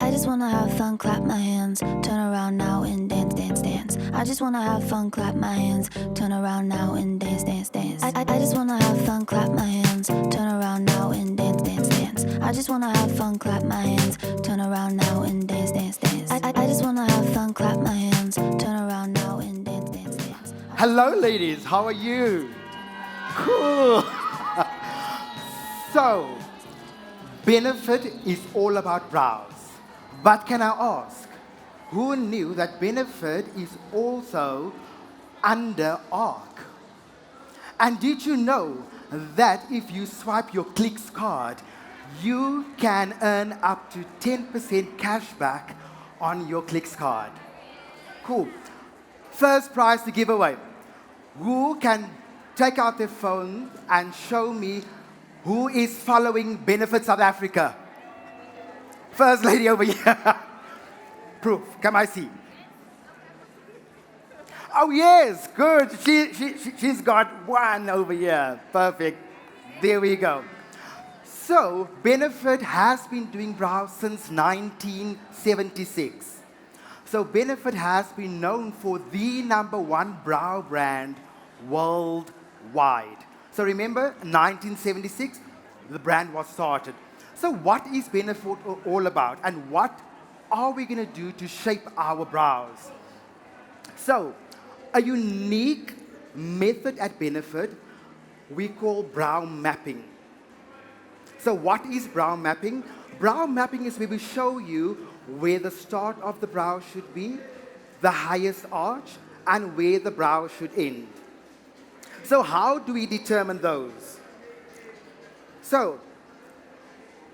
I just wanna have fun, clap my hands, turn around now and dance, dance, dance. I just wanna have fun, clap my hands, turn around now and dance, dance, dance. I just wanna have fun, clap my hands, turn around now and dance, dance, dance. I just wanna have fun, clap my hands, turn around now and dance, dance, dance. I just wanna have fun, clap my hands, turn around now and dance, dance, dance. Hello, ladies. How are you? Cool. So, Benefit is all about brows. But can I ask, who knew that Benefit is also under ARC? And did you know that if you swipe your Clicks card, you can earn up to 10% cash back on your Clicks card? Cool. First prize to give away. Who can take out their phone and show me who is following Benefit South Africa? First lady over here. Proof. Can I see? Oh, yes. Good. She's got one over here. Perfect. There we go. So, Benefit has been doing brows since 1976. So, Benefit has been known for the #1 brow brand worldwide. So, remember, 1976, the brand was started. So what is Benefit all about, and what are we going to do to shape our brows? So, a unique method at Benefit we call brow mapping. So what is brow mapping? Brow mapping is where we show you where the start of the brow should be, the highest arch, and where the brow should end. So how do we determine those? So,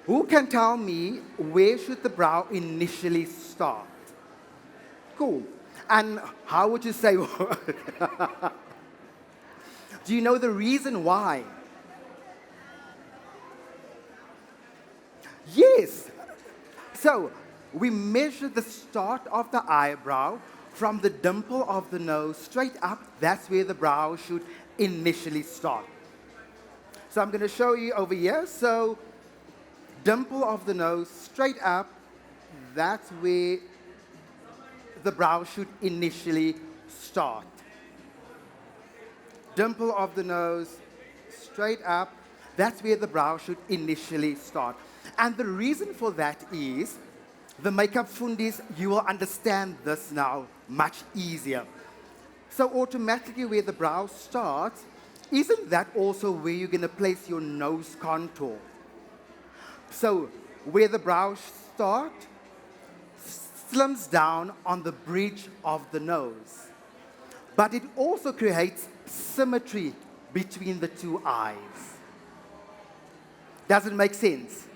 who can tell me where should the brow initially start? Cool. And how would you say? Do you know the reason why? Yes. So, we measure the start of the eyebrow from the dimple of the nose straight up. That's where the brow should initially start. So I'm going to show you over here. So, dimple of the nose straight up, that's where the brow should initially start. Dimple of the nose straight up, that's where the brow should initially start. And the reason for that is, the makeup fundis, you will understand this now much easier. So automatically where the brow starts, isn't that also where you're going to place your nose contour? So where the brows start, slims down on the bridge of the nose. But it also creates symmetry between the two eyes. Does it make sense?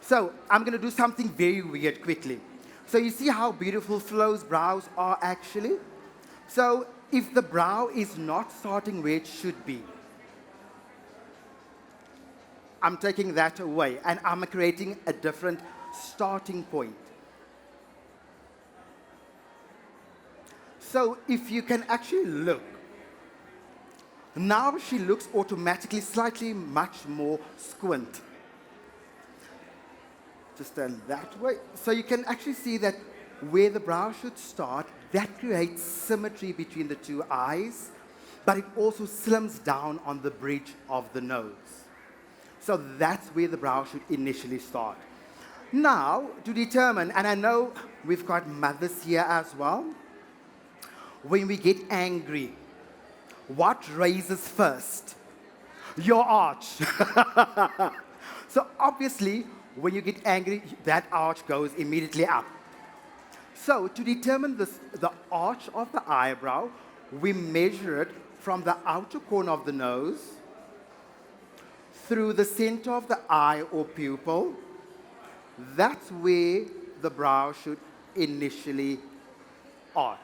So I'm going to do something very weird quickly. So you see how beautiful Flo's brows are actually? So if the brow is not starting where it should be, I'm taking that away, and I'm creating a different starting point. So if you can actually look, now she looks automatically slightly much more squint. Just turn that way. So you can actually see that where the brow should start, that creates symmetry between the two eyes, but it also slims down on the bridge of the nose. So that's where the brow should initially start. Now, to determine, and I know we've got mothers here as well, when we get angry, what raises first? Your arch. So obviously, when you get angry, that arch goes immediately up. So to determine the arch of the eyebrow, we measure it from the outer corner of the nose through the center of the eye or pupil. That's where the brow should initially arch.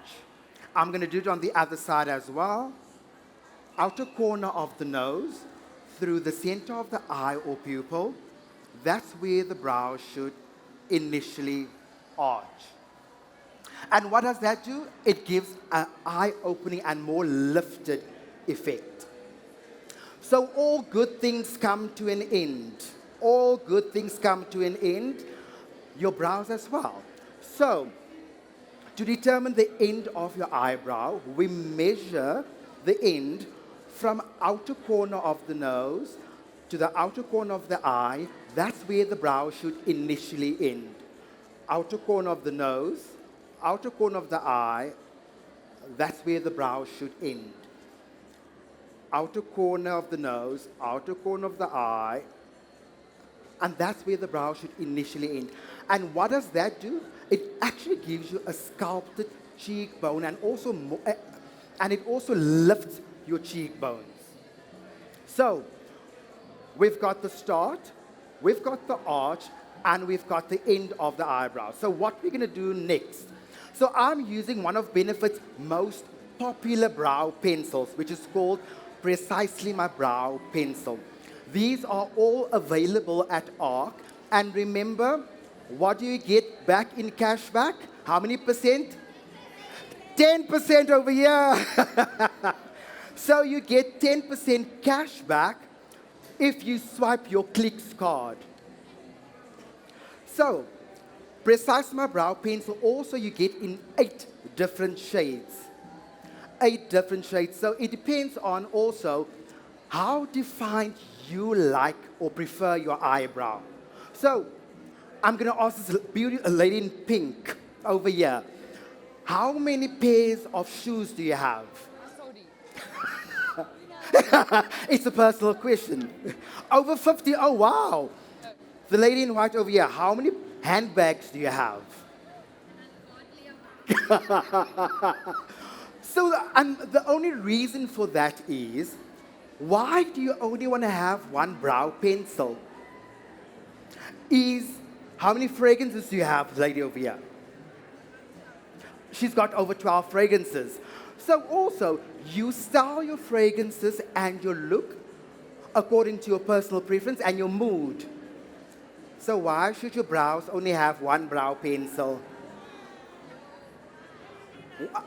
I'm going to do it on the other side as well. Outer corner of the nose through the center of the eye or pupil. That's where the brow should initially arch. And what does that do? It gives an eye-opening and more lifted effect. So all good things come to an end. All good things come to an end. your brows as well. So, to determine the end of your eyebrow, we measure the end from outer corner of the nose to the outer corner of the eye. That's where the brow should initially end. Outer corner of the nose, outer corner of the eye, that's where the brow should end. Outer corner of the nose, outer corner of the eye, and that's where the brow should initially end. And what does that do? It actually gives you a sculpted cheekbone and and it also lifts your cheekbones. So, we've got the start, we've got the arch, and we've got the end of the eyebrow. So what we're going to do next. So I'm using one of Benefit's most popular brow pencils, which is called Precisely My Brow Pencil. These are all available at ARC. And remember, what do you get back in cashback? How many percent? 10% over here. So you get 10% cashback if you swipe your Clicks card. So, Precise My Brow Pencil also you get in 8 different shades. 8 different shades. So it depends on also how defined you like or prefer your eyebrow. So, I'm going to ask this beautiful lady in pink over here. How many pairs of shoes do you have? It's a personal question. Over 50, oh wow. The lady in white over here, how many handbags do you have? So, and the only reason for that is, why do you only want to have one brow pencil? How many fragrances do you have, lady over here? She's got over 12 fragrances. So also, you style your fragrances and your look according to your personal preference and your mood. So why should your brows only have one brow pencil?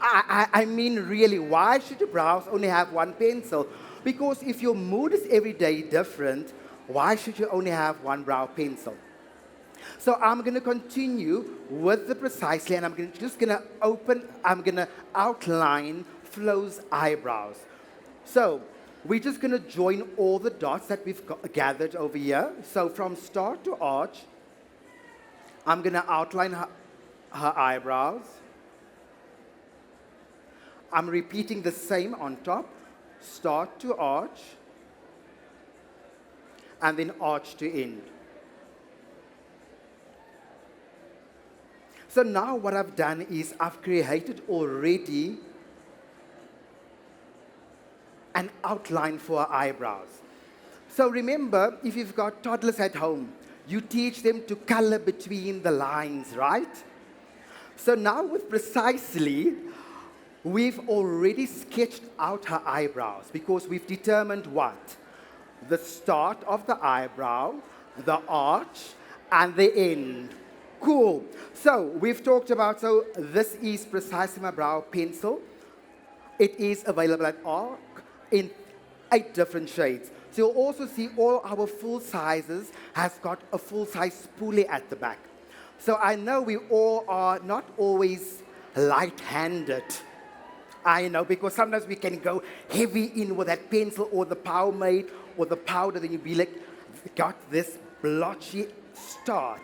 I mean, really, why should your brows only have one pencil? Because if your mood is every day different, why should you only have one brow pencil? So I'm going to continue with the Precisely, and I'm going to outline Flo's eyebrows. So we're just going to join all the dots that we've gathered over here. So from start to arch, I'm going to outline her eyebrows. I'm repeating the same on top, start to arch, and then arch to end. So now what I've done is I've created already an outline for our eyebrows. So remember, if you've got toddlers at home, you teach them to color between the lines, right? So now with Precisely, we've already sketched out her eyebrows because we've determined what? The start of the eyebrow, the arch, and the end. Cool. So we've talked about, so this is Precisely My Brow Pencil. It is available at ARC in 8 different shades. So you'll also see all our full sizes has got a full size spoolie at the back. So I know we all are not always light-handed. I know, because sometimes we can go heavy in with that pencil or the pomade or the powder, then you'll be like, got this blotchy start.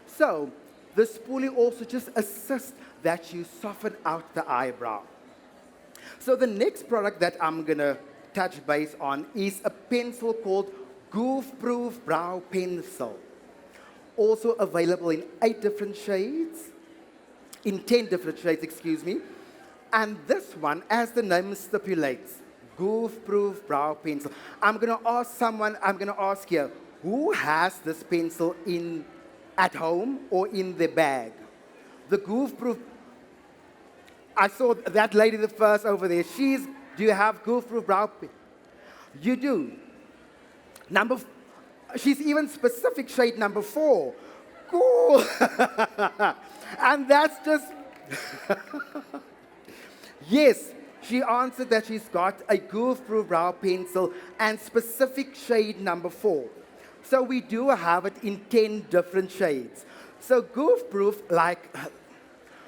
So the spoolie also just assists that you soften out the eyebrow. So the next product that I'm going to touch base on is a pencil called Goof-Proof Brow Pencil. Also available in 8 different shades, in 10 different shades, excuse me. And this one, as the name stipulates, Goof-Proof Brow Pencil. I'm going to ask here, who has this pencil at home or in their bag? The Goof-Proof, I saw that lady the first over there. Do you have Goof-Proof Brow Pencil? You do. She's even specific shade number 4. Cool. And that's just, yes, she answered that she's got a Goof-Proof Brow Pencil and specific shade number 4. So we do have it in 10 different shades. So goof proof, like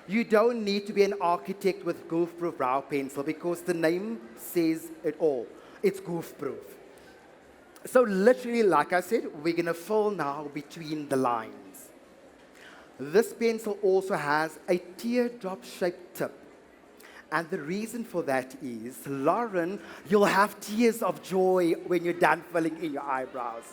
you don't need to be an architect with goof proof brow pencil because the name says it all. It's goof proof. So literally, like I said, we're gonna fill now between the lines. This pencil also has a teardrop shaped tip. And the reason for that is, Lauren, you'll have tears of joy when you're done filling in your eyebrows.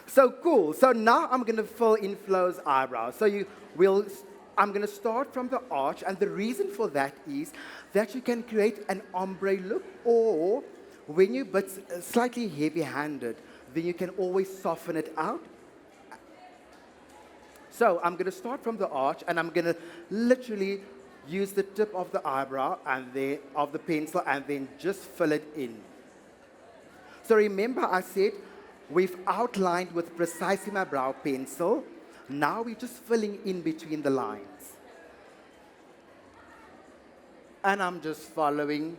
So cool. So now I'm going to fill in Flo's eyebrows. So I'm going to start from the arch, and the reason for that is that you can create an ombre look, or when you're but slightly heavy-handed, then you can always soften it out. So I'm going to start from the arch, and I'm going to literally use the tip of the eyebrow and then of the pencil, and then just fill it in. So remember, I said we've outlined with Visazie my brow pencil. Now we're just filling in between the lines, and I'm just following.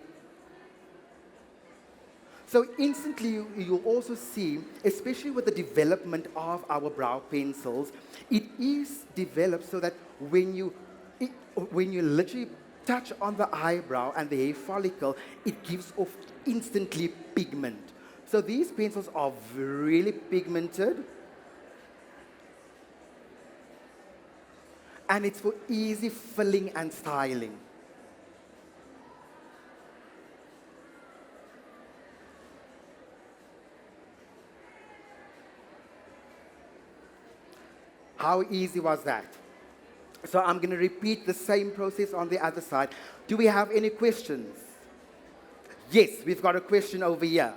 So instantly, you'll also see, especially with the development of our brow pencils, it is developed so that when you literally touch on the eyebrow and the hair follicle, it gives off instantly pigment. So these pencils are really pigmented, and it's for easy filling and styling. How easy was that? So I'm going to repeat the same process on the other side. Do we have any questions? Yes, we've got a question over here.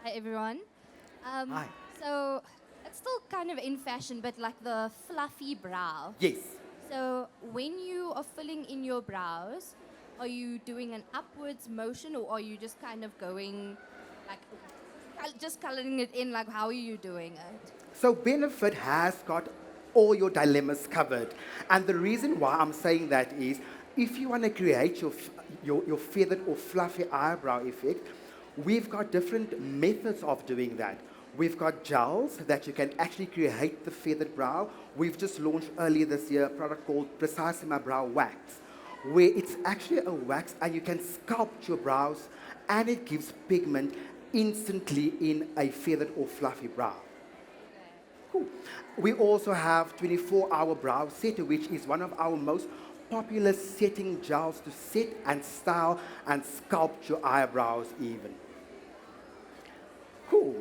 Hi, everyone. Hi. So it's still kind of in fashion, but like the fluffy brow. Yes. So when you are filling in your brows, are you doing an upwards motion, or are you just kind of going like just coloring it in? Like, how are you doing it? So Benefit has got all your dilemmas covered. And the reason why I'm saying that is, if you want to create your feathered or fluffy eyebrow effect, we've got different methods of doing that. We've got gels that you can actually create the feathered brow. We've just launched earlier this year a product called Visazie My Brow Wax, where it's actually a wax and you can sculpt your brows, and it gives pigment instantly in a feathered or fluffy brow. Cool. We also have 24-hour brow setter, which is one of our most popular setting gels to set and style and sculpt your eyebrows even. Cool.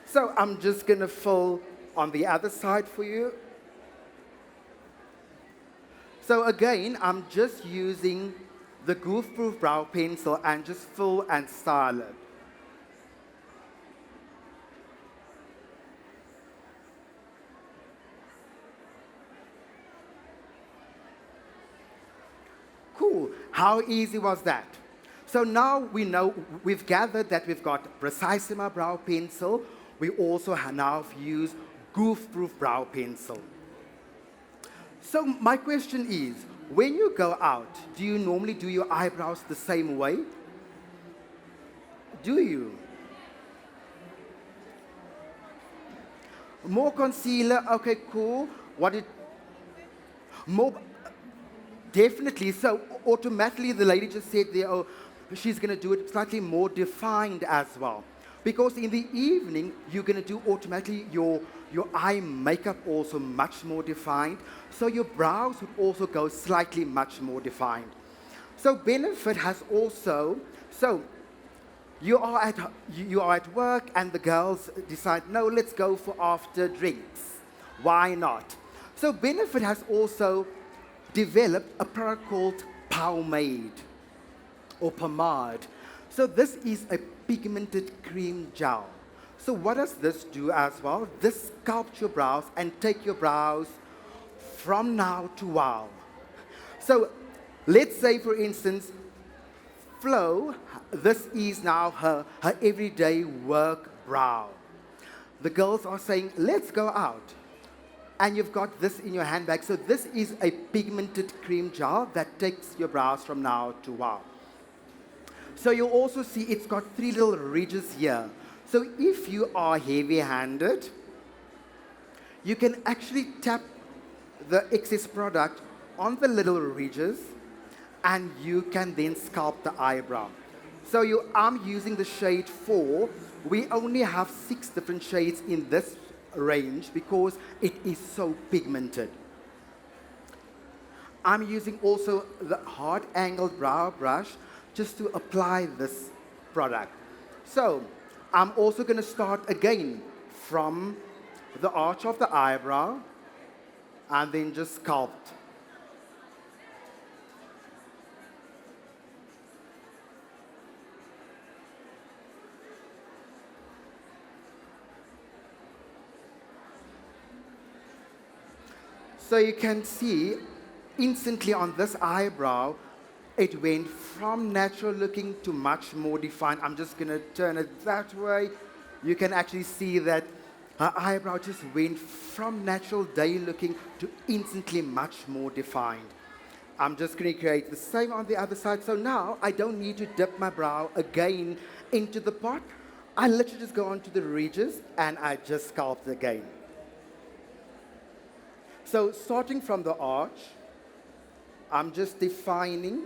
So I'm just going to fill on the other side for you. So again, I'm just using the Goof Proof Brow Pencil and just fill and style it. Cool. How easy was that? So now we know, we've gathered that we've got Visazie My Brow Pencil. We also now use Goof Proof Brow Pencil. So my question is, when you go out, do you normally do your eyebrows the same way? Do you? More concealer, okay, cool. More, definitely. So automatically, the lady just said there, oh, she's going to do it slightly more defined as well. Because in the evening, you're going to do automatically your eye makeup also much more defined. So your brows would also go slightly much more defined. So Benefit has also, so you are at work and the girls decide, no, let's go for after drinks. Why not? So Benefit has also developed a product called pomade or pomade. So this is a pigmented cream gel. So what does this do as well? This sculpts your brows and take your brows from now to wow. So let's say, for instance, Flo, this is now her everyday work brow. The girls are saying, let's go out. And you've got this in your handbag. So this is a pigmented cream gel that takes your brows from now to wow. So you'll also see it's got 3 little ridges here. So if you are heavy-handed, you can actually tap the excess product on the little ridges and you can then sculpt the eyebrow. So I'm using the shade 4. We only have 6 different shades in this range because it is so pigmented. I'm using also the hard angled brow brush just to apply this product. So I'm also going to start again from the arch of the eyebrow and then just sculpt. So you can see instantly on this eyebrow, it went from natural looking to much more defined. I'm just going to turn it that way. You can actually see that her eyebrow just went from natural day looking to instantly much more defined. I'm just going to create the same on the other side. So now I don't need to dip my brow again into the pot. I literally just go onto the ridges and I just sculpt again. So starting from the arch, I'm just defining.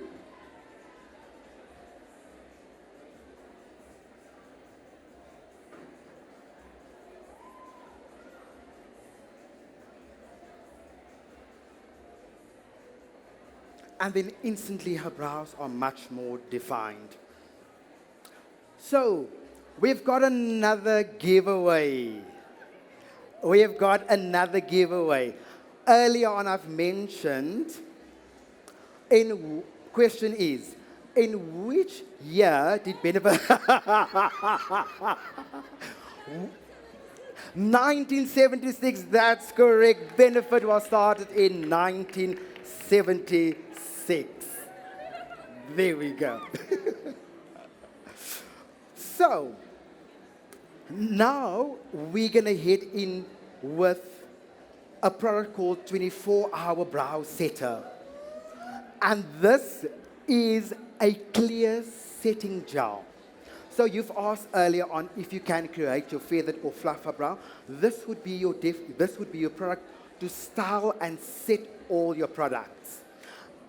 And then instantly her brows are much more defined. So we've got another giveaway. We've got another giveaway. Earlier on I've mentioned, question is, in which year did Benefit 1976, that's correct. Benefit was started in 1976. There we go. So, now we're going to head in with a product called 24-Hour Brow Setter. And this is a clear setting gel. So you've asked earlier on if you can create your feathered or fluffer brow. This would be your product to style and set all your products.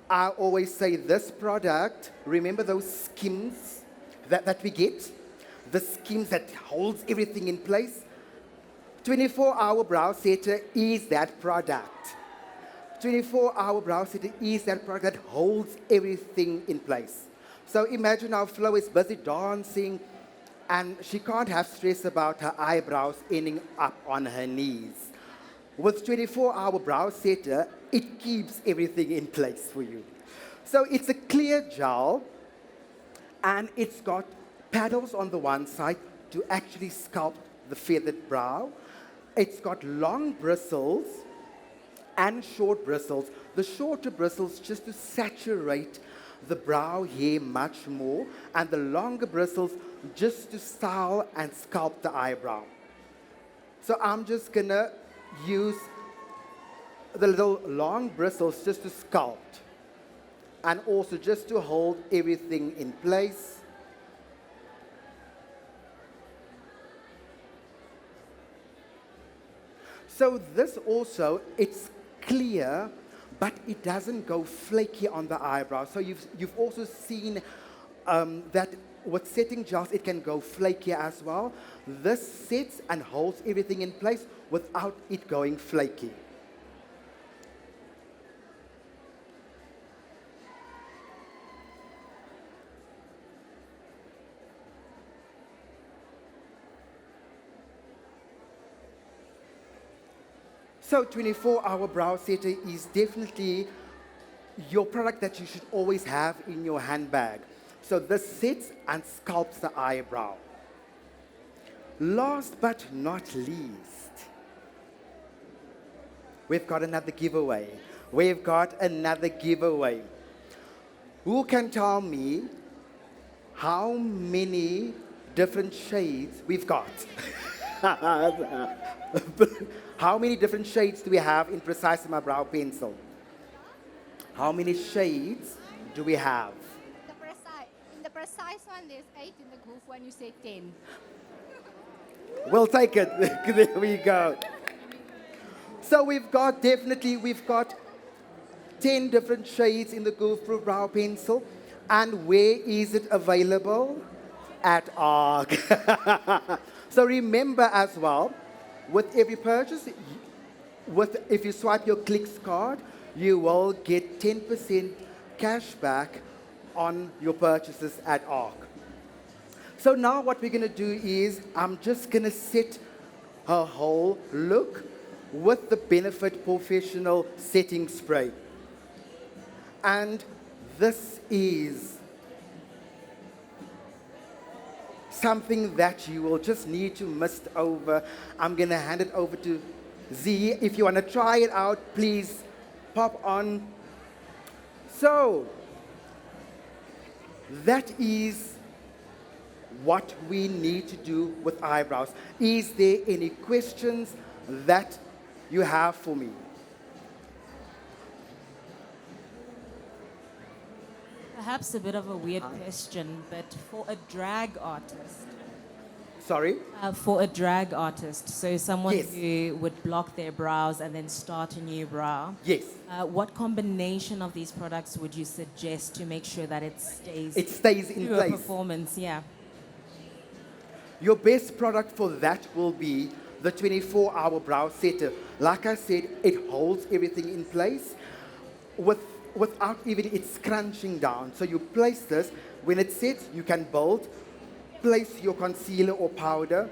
I always say this product, remember those skims that we get? The skims that holds everything in place? 24-Hour Brow Setter is that product. 24-Hour Brow Setter is that product that holds everything in place. So imagine our Flo is busy dancing and she can't have stress about her eyebrows ending up on her knees. With 24-Hour Brow Setter, it keeps everything in place for you. So it's a clear gel and it's got paddles on the one side to actually sculpt the feathered brow. It's got long bristles and short bristles. The shorter bristles just to saturate the brow hair much more, and the longer bristles just to style and sculpt the eyebrow. So I'm just gonna use the little long bristles just to sculpt and also just to hold everything in place. So this also, it's clear, but it doesn't go flaky on the eyebrow. So you've also seen that with setting gels, it can go flaky as well. This sets and holds everything in place without it going flaky. So 24-Hour Brow Setter is definitely your product that you should always have in your handbag. So this sets and sculpts the eyebrow. Last but not least, we've got another giveaway. We've got another giveaway. Who can tell me how many different shades we've got? How many different shades do we have in Precise My Brow Pencil? How many shades do we have? In the precise one, there's 8. In the goof one, you say 10. We'll take it. There we go. So we've got 10 different shades in the Goof Proof Brow Pencil. And where is it available? At ARC. So remember as well, with every purchase, if you swipe your Clicks card, you will get 10% cash back on your purchases at ARC. So now what we're going to do is I'm just going to set her whole look with the Benefit Professional Setting Spray. And this is something that you will just need to mist over. I'm going to hand it over to Z. If you want to try it out, please pop on. So, that is what we need to do with eyebrows. Is there any questions that you have for me? Perhaps a bit of a weird question, but for a drag artist, Sorry? so someone Yes. who would block their brows and then start a new brow, Yes. what combination of these products would you suggest to make sure that it stays It stays in through a place. performance? Yeah. Your best product for that will be the 24-hour brow setter. Like I said, it holds everything in place without even it scrunching down. So you place this, when it sets, you can build, place your concealer or powder,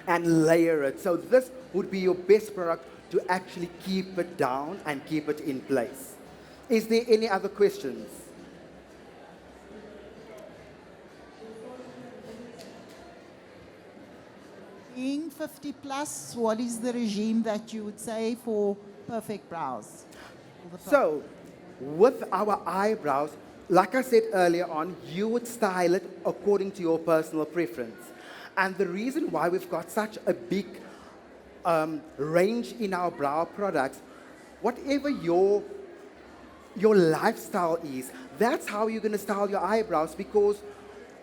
and layer it. So this would be your best product to actually keep it down and keep it in place. Is there any other questions? Being 50 plus, what is the regime that you would say for perfect brows? So, with our eyebrows, like I said earlier on, you would style it according to your personal preference. And the reason why we've got such a big range in our brow products, whatever your lifestyle is, that's how you're going to style your eyebrows, because,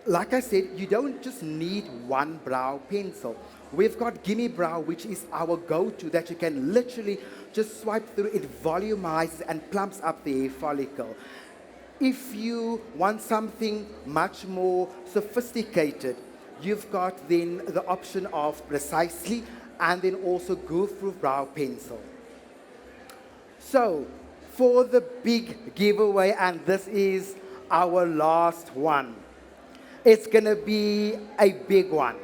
like I said, you don't just need one brow pencil. We've got Gimme Brow, which is our go-to that you can literally just swipe through. It volumizes and plumps up the hair follicle. If you want something much more sophisticated, you've got then the option of Precisely and then also Goof Proof Brow Pencil. So, for the big giveaway, and this is our last one, it's gonna be a big one.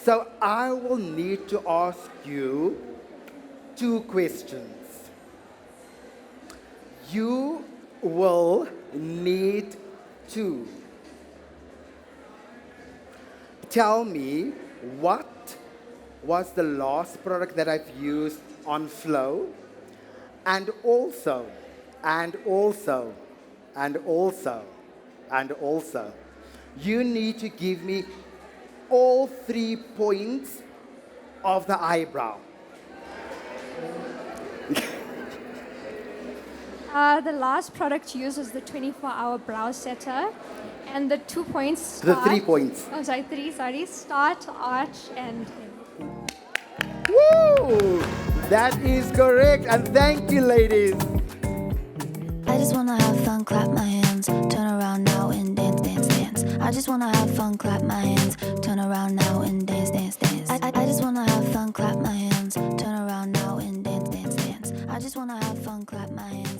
So I will need to ask you 2 questions. You will need to tell me what was the last product that I've used on Flow, and also, you need to give me all 3 points of the eyebrow. The last product used is the 24-hour brow setter, and the 2 points. The 3 points. Oh, sorry, 3. Sorry, start, arch, and end. Woo! That is correct, and thank you, ladies. I just wanna have fun, clap my hands, turn around now and dance, dance, dance. I just wanna have fun, clap my hands, turn around now and dance, dance, dance. I just wanna have fun, clap my hands, turn around now and dance, dance, dance. I just wanna have fun, clap my hands.